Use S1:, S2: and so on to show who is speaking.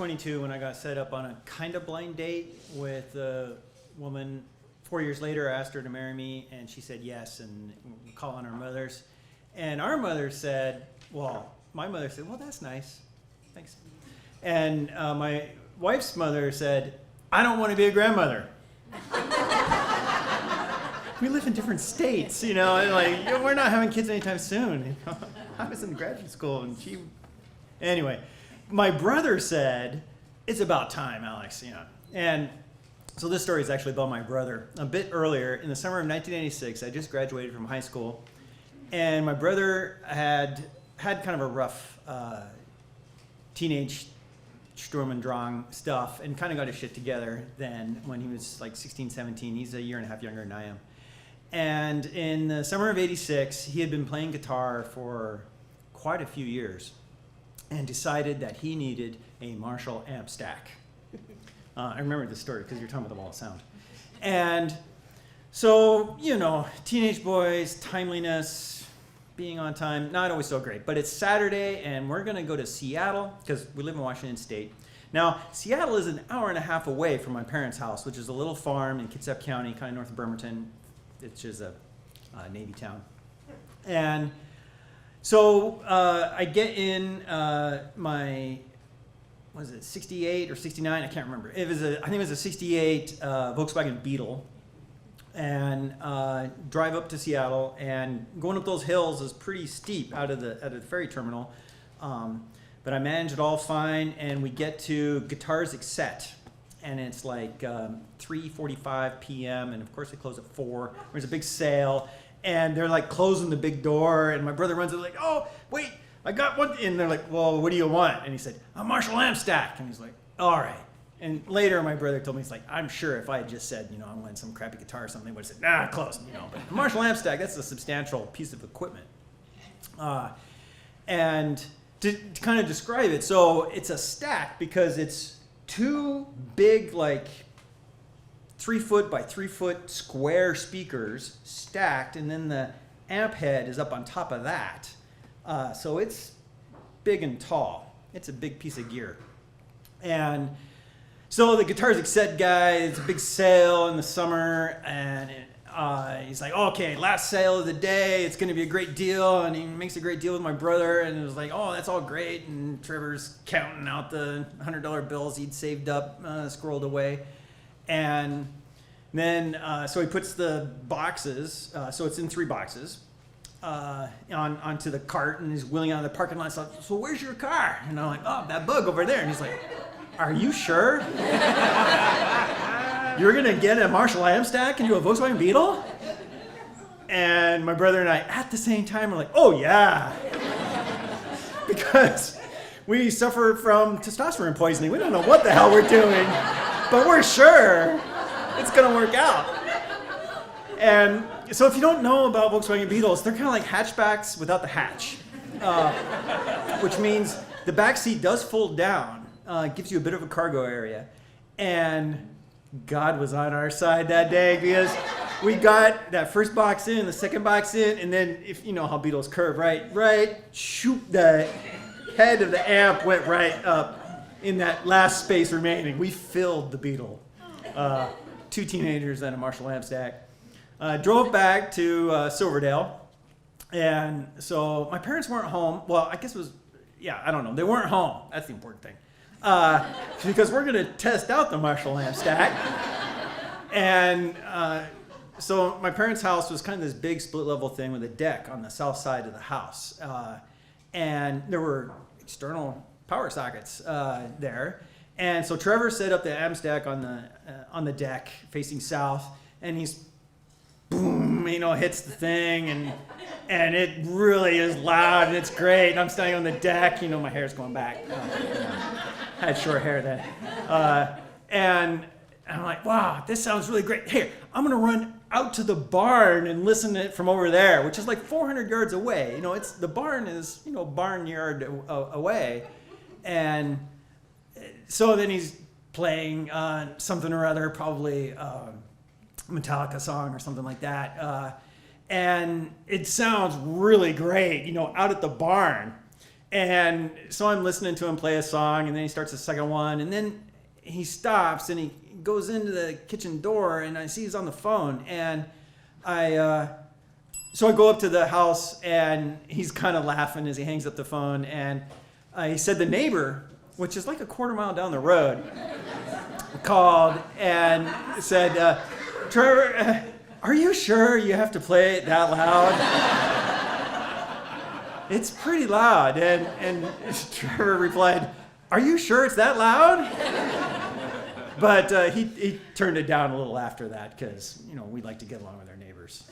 S1: 22 when I got set up on a kind of blind date with a woman. 4 years later, I asked her to marry me, and she said yes, and we call on our mothers. And our mother said, my mother said, well, that's nice. Thanks. And my wife's mother said, I don't want to be a grandmother. We live in different states, and we're not having kids anytime soon. I was in graduate school, and anyway, my brother said, it's about time, Alex, And so this story is actually about my brother. A bit earlier, in the summer of 1986, I just graduated from high school, and my brother had kind of a rough teenage Sturm und Drang stuff, and kind of got his shit together then when he was like 16, 17. He's a year and a half younger than I am. And in the summer of 86, he had been playing guitar for quite a few years and decided that he needed a Marshall amp stack. I remember this story because you're talking about the wall of sound. And so, teenage boys, timeliness, being on time, not always so great. But it's Saturday, and we're going to go to Seattle because we live in Washington State. Now, Seattle is an hour and a half away from my parents' house, which is a little farm in Kitsap County, kind of north of Bremerton. It's just a Navy town. And so I get in my, 68 or 69? I can't remember. I think it was a 68 Volkswagen Beetle. And drive up to Seattle, and going up those hills is pretty steep out of the ferry terminal. But I managed it all fine, and we get to Guitars Except. And it's like 3:45 p.m. and of course they close at 4. There's a big sale, and they're like closing the big door, and my brother runs in like, oh wait, I got one. And they're like, well, what do you want? And he said, a Marshall amp stack. And he's like, all right. And later my brother told me, he's like, I'm sure if I had just said, I wanted some crappy guitar or something, they would have said, nah, close. But the Marshall amp stack, that's a substantial piece of equipment. And to kind of describe it, so it's a stack because it's two big, like 3 foot by 3 foot square speakers stacked, and then the amp head is up on top of that. So it's big and tall. It's a big piece of gear. And so the Guitars Except guy, it's a big sale in the summer, and he's like, okay, last sale of the day, it's going to be a great deal, and he makes a great deal with my brother, and it was like, oh, that's all great, and Trevor's counting out the $100 bills he'd saved up, squirreled away, and then, so he puts the boxes, so it's in 3 boxes, onto the cart, and he's wheeling out of the parking lot, so where's your car? And I'm like, oh, that bug over there, and he's like, are you sure? You're going to get a Marshall amp stack into a Volkswagen Beetle? And my brother and I, at the same time, are like, oh, yeah. Because we suffer from testosterone poisoning. We don't know what the hell we're doing, but we're sure it's going to work out. And so if you don't know about Volkswagen Beetles, they're kind of like hatchbacks without the hatch, which means the back seat does fold down. Gives you a bit of a cargo area. And God was on our side that day because we got that first box in, the second box in, and then if you know how Beetles curve, right, shoot, the head of the amp went right up in that last space remaining. We filled the Beetle. 2 teenagers and a Marshall amp stack. Drove back to Silverdale. And so my parents weren't home. Well, I guess it was, I don't know. They weren't home. That's the important thing. Because we're going to test out the Marshall amp stack. And so my parents' house was kind of this big split level thing with a deck on the south side of the house. And there were external power sockets there. And so Trevor set up the amp stack on the deck facing south, and he's boom, hits the thing, and it really is loud, and it's great. And I'm standing on the deck, my hair's going back. I had short hair then. And I'm like, wow, this sounds really great. Here, I'm going to run out to the barn and listen to it from over there, which is like 400 yards away. The barn is, barnyard away. And so then he's playing something or other, probably Metallica song or something like that. And it sounds really great, out at the barn. And so I'm listening to him play a song, and then he starts the second one, and then he stops and he goes into the kitchen door, and I see he's on the phone, and so I go up to the house, and he's kind of laughing as he hangs up the phone, and he said the neighbor, which is like a quarter mile down the road, called and said, Trevor, are you sure you have to play it that loud? It's pretty loud. And Trevor replied, are you sure it's that loud? But he turned it down a little after that because, we like to get along with our neighbors.